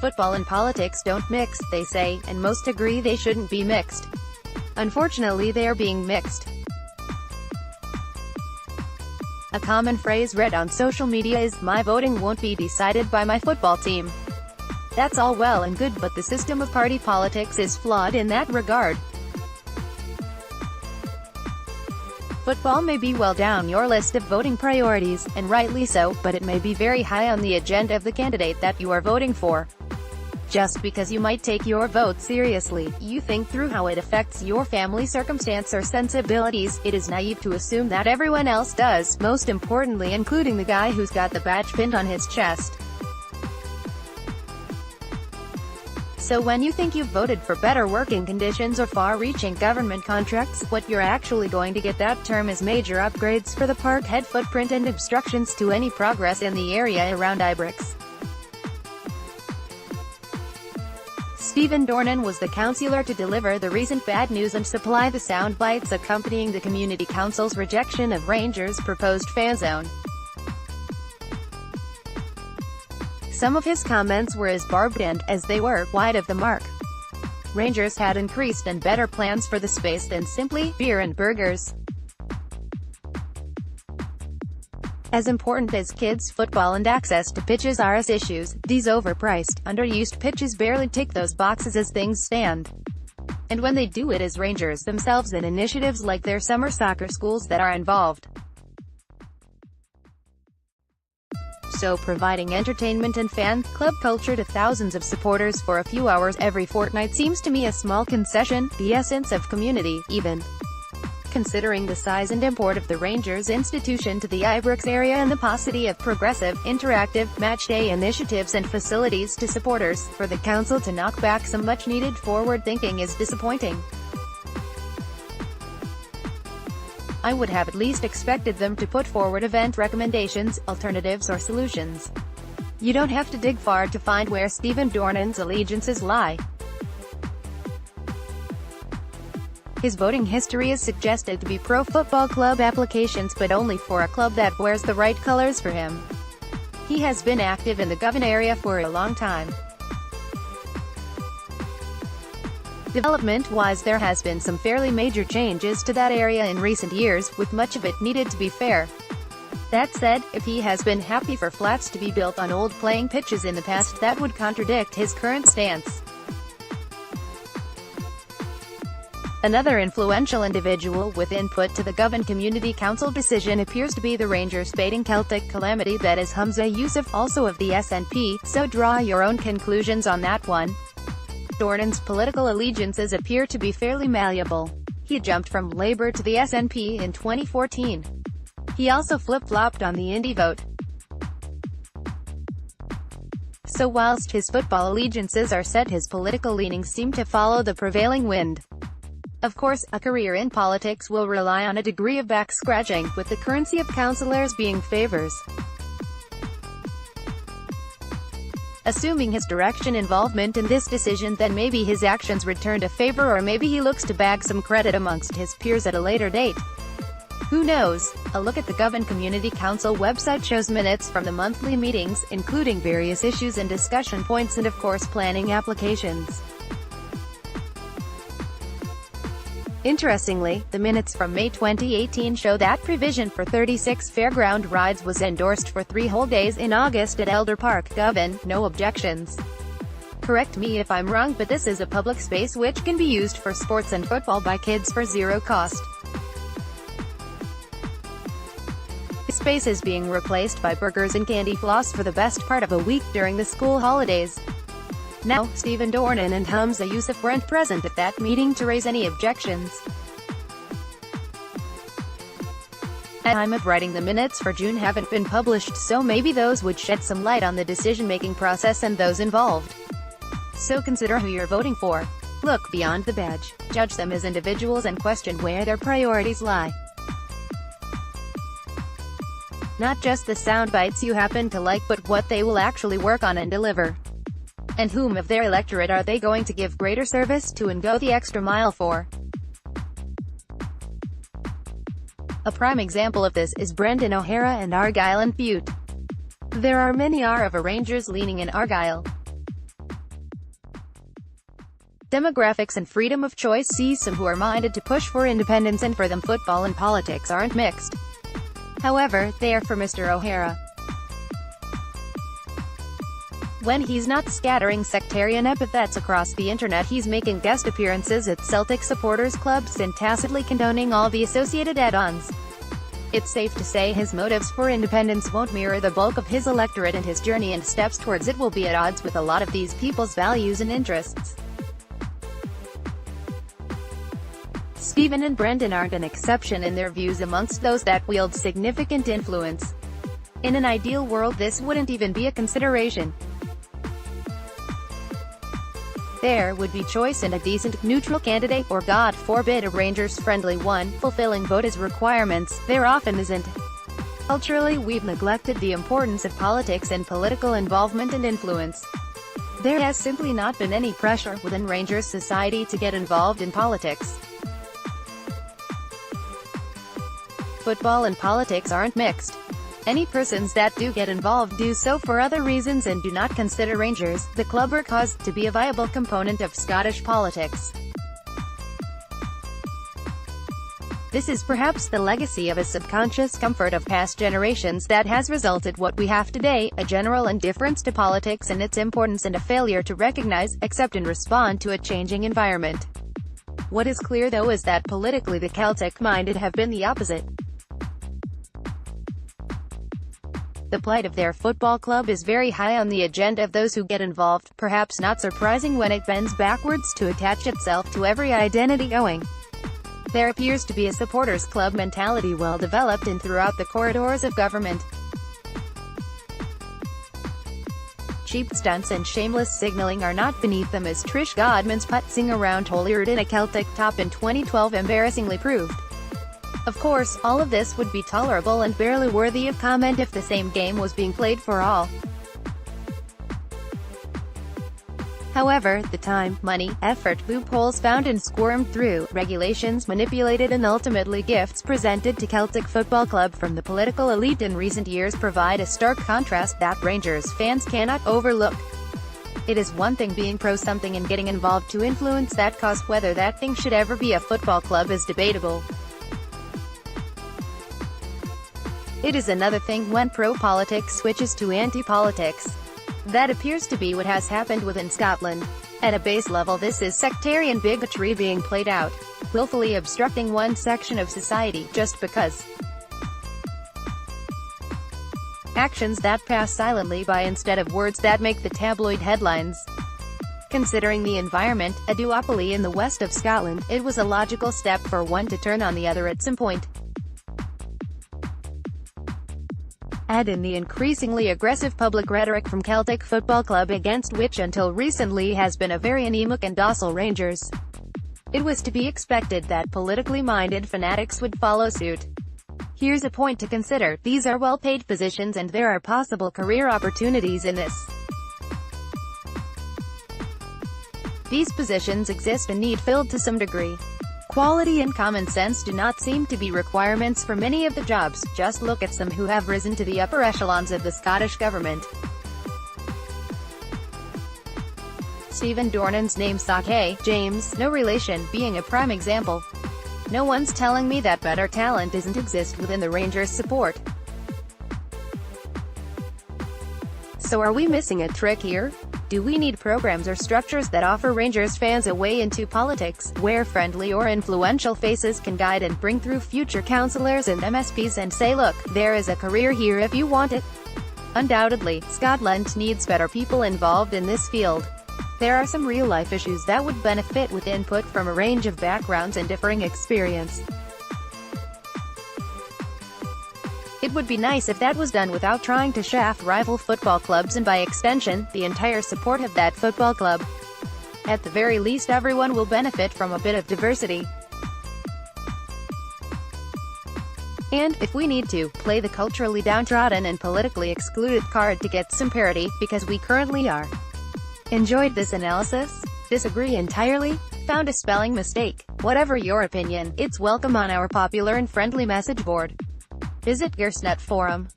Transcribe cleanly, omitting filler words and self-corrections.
Football and politics don't mix, they say, and most agree they shouldn't be mixed. Unfortunately, they are being mixed. A common phrase read on social media is, "My voting won't be decided by my football team." That's all well and good, but the system of party politics is flawed in that regard. Football may be well down your list of voting priorities, and rightly so, but it may be very high on the agenda of the candidate that you are voting for. Just because you might take your vote seriously, you think through how it affects your family circumstance or sensibilities, it is naive to assume that everyone else does, most importantly including the guy who's got the badge pinned on his chest. So when you think you've voted for better working conditions or far-reaching government contracts, what you're actually going to get that term is major upgrades for the Parkhead footprint and obstructions to any progress in the area around Ibrox. Stephen Dornan was the councillor to deliver the recent bad news and supply the sound bites accompanying the Community Council's rejection of Rangers' proposed fan zone. Some of his comments were as barbed and, as they were, wide of the mark. Rangers had increased and better plans for the space than simply beer and burgers. As important as kids' football and access to pitches are as issues, these overpriced, underused pitches barely tick those boxes as things stand. And when they do, it is Rangers themselves and initiatives like their summer soccer schools that are involved. So providing entertainment and fan club culture to thousands of supporters for a few hours every fortnight seems to me a small concession, the essence of community, even considering the size and import of the Rangers institution to the Ibrox area and the paucity of progressive, interactive, matchday initiatives and facilities to supporters. For the council to knock back some much-needed forward thinking is disappointing. I would have at least expected them to put forward event recommendations, alternatives or solutions. You don't have to dig far to find where Stephen Dornan's allegiances lie. His voting history is suggested to be pro-football club applications, but only for a club that wears the right colors for him. He has been active in the Govan area for a long time. Development-wise, there has been some fairly major changes to that area in recent years, with much of it needed to be fair. That said, if he has been happy for flats to be built on old playing pitches in the past, that would contradict his current stance. Another influential individual with input to the Govan Community Council decision appears to be the Rangers fading Celtic calamity, that is Humza Yousaf, also of the SNP, so draw your own conclusions on that one. Dornan's political allegiances appear to be fairly malleable. He jumped from Labour to the SNP in 2014. He also flip-flopped on the indie vote. So whilst his football allegiances are set, his political leanings seem to follow the prevailing wind. Of course, a career in politics will rely on a degree of back-scratching, with the currency of councillors being favours. Assuming his direct involvement in this decision, then maybe his actions returned a favour, or maybe he looks to bag some credit amongst his peers at a later date. Who knows? A look at the Govan Community Council website shows minutes from the monthly meetings, including various issues and discussion points and of course planning applications. Interestingly, the minutes from May 2018 show that provision for 36 fairground rides was endorsed for 3 whole days in August at Elder Park, Govan, no objections. Correct me if I'm wrong, but this is a public space which can be used for sports and football by kids for zero cost. The space is being replaced by burgers and candy floss for the best part of a week during the school holidays. Now, Stephen Dornan and Humza Yousaf weren't present at that meeting to raise any objections. At the time of writing, the minutes for June haven't been published, so maybe those would shed some light on the decision-making process and those involved. So consider who you're voting for. Look beyond the badge, judge them as individuals and question where their priorities lie. Not just the sound bites you happen to like, but what they will actually work on and deliver. And whom of their electorate are they going to give greater service to and go the extra mile for? A prime example of this is Brendan O'Hara and Argyll and Bute. There are many are of a Rangers leaning in Argyll. demographics and freedom of choice. See some who are minded to push for independence, and for them football and politics aren't mixed. However, they are for Mr. O'Hara. When he's not scattering sectarian epithets across the internet, he's making guest appearances at Celtic supporters clubs and tacitly condoning all the associated add-ons. It's safe to say his motives for independence won't mirror the bulk of his electorate, and his journey and steps towards it will be at odds with a lot of these people's values and interests. Stephen and Brendan aren't an exception in their views amongst those that wield significant influence. In an ideal world, this wouldn't even be a consideration. There would be choice in a decent, neutral candidate, or God forbid a Rangers-friendly one, fulfilling voters' requirements. There often isn't. Culturally, we've neglected the importance of politics and political involvement and influence. There has simply not been any pressure within Rangers society to get involved in politics. Football and politics aren't mixed. Any persons that do get involved do so for other reasons and do not consider Rangers, the club or cause, to be a viable component of Scottish politics. This is perhaps the legacy of a subconscious comfort of past generations that has resulted what we have today, a general indifference to politics and its importance, and a failure to recognize, accept and respond to a changing environment. What is clear though is that politically the Celtic-minded have been the opposite. The plight of their football club is very high on the agenda of those who get involved, perhaps not surprising when it bends backwards to attach itself to every identity owing. There appears to be a supporters club mentality well developed in throughout the corridors of government. Cheap stunts and shameless signaling are not beneath them, as Trish Godman's putzing around Holyrood in a Celtic top in 2012 embarrassingly proved. Of course, all of this would be tolerable and barely worthy of comment if the same game was being played for all. However, the time, money, effort, loopholes found and squirmed through, regulations manipulated and ultimately gifts presented to Celtic Football Club from the political elite in recent years provide a stark contrast that Rangers fans cannot overlook. It is one thing being pro-something and getting involved to influence that cause. Whether that thing should ever be a football club is debatable. It is another thing when pro-politics switches to anti-politics. That appears to be what has happened within Scotland. At a base level, this is sectarian bigotry being played out, willfully obstructing one section of society, just because. Actions that pass silently by instead of words that make the tabloid headlines. Considering the environment, a duopoly in the west of Scotland, it was a logical step for one to turn on the other at some point. Add in the increasingly aggressive public rhetoric from Celtic Football Club, against which until recently has been a very anemic and docile Rangers. It was to be expected that politically minded fanatics would follow suit. Here's a point to consider: these are well-paid positions and there are possible career opportunities in this. These positions exist and need filled to some degree. Quality and common sense do not seem to be requirements for many of the jobs. Just look at some who have risen to the upper echelons of the Scottish government. Stephen Dornan's namesake, James, no relation, being a prime example. No one's telling me that better talent doesn't exist within the Rangers' support. So are we missing a trick here? Do we need programs or structures that offer Rangers fans a way into politics, where friendly or influential faces can guide and bring through future councillors and MSPs and say, look, there is a career here if you want it? Undoubtedly, Scotland needs better people involved in this field. There are some real-life issues that would benefit with input from a range of backgrounds and differing experience. It would be nice if that was done without trying to shaft rival football clubs and, by extension, the entire support of that football club. At the very least, everyone will benefit from a bit of diversity. And, if we need to, play the culturally downtrodden and politically excluded card to get some parity, because we currently are. Enjoyed this analysis? Disagree entirely? Found a spelling mistake? Whatever your opinion, it's welcome on our popular and friendly message board. Visit Gersnet Forum.